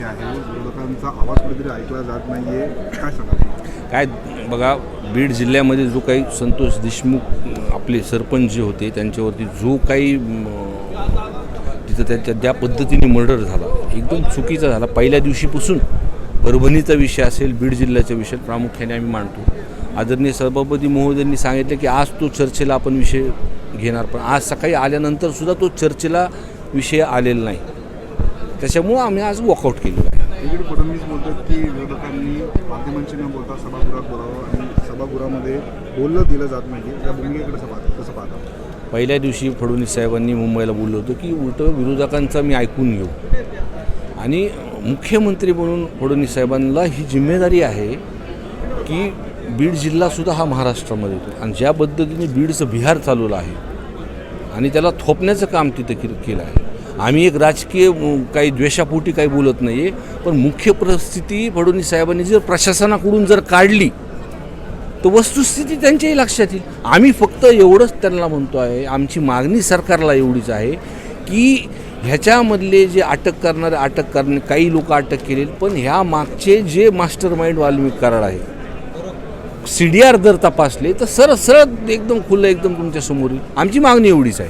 आहे विरोधकांचा आवाज कुठेतरी ऐकला जात नाहीये, काय सांगाल? काय बघा, बीड जिल्ह्यामध्ये जो काही संतोष देशमुख आपले सरपंच जे होते त्यांच्यावरती जो काही तिथं त्यांच्या ज्या पद्धतीने मर्डर झाला एकदम चुकीचा झाला. पहिल्या दिवशीपासून परभणीचा विषय असेल, बीड जिल्ह्याचा विषय प्रामुख्याने आम्ही मांडतो. आदरणीय सभापती महोदयांनी सांगितलं की आज तो चर्चेला आपण विषय घेणार, पण आज सकाळी आल्यानंतर सुद्धा तो चर्चेला विषय आलेला नाही. त्याच्यामुळं आम्ही आज वॉकआउट केलेलं आहे. इकडे फडणवीस बोलतात की विरोधकांनी माध्यमांशी न बोलता सभागृहात बोलावं आणि सभागृहामध्ये बोललं दिलं जात नाही. या भूमिकेकडे कसं पाहता? पहिल्या दिवशी फडणवीस साहेबांनी मुंबईला बोललं होतं की उलटं विरोधकांचा मी ऐकून घेऊ, आणि मुख्यमंत्री म्हणून फडणवीस साहेबांना ही जिम्मेदारी आहे की बीड जिल्हासुद्धा हा महाराष्ट्रामध्ये येतो, आणि ज्या पद्धतीने बीडचं बिहार चालवलं आहे आणि त्याला थोपण्याचं काम तिथं केलं आहे. आम्ही एक राजकीय काही द्वेषापोटी काही बोलत नाही आहे, पण मुख्य परिस्थिती फडणवीस साहेबांनी जर प्रशासनाकडून जर काढली तर वस्तुस्थिती त्यांच्याही लक्षात येईल. आम्ही फक्त एवढंच त्यांना म्हणतो आहे, आमची मागणी सरकारला एवढीच आहे की ह्याच्यामधले जे अटक करणे, काही लोक अटक केले, पण ह्या मागचे जे मास्टर माइंड वाल्मिक कराड आहे, CDR जर तपासले तर सरळ एकदम खुलं एकदम तुमच्यासमोर येईल. आमची मागणी एवढीच आहे.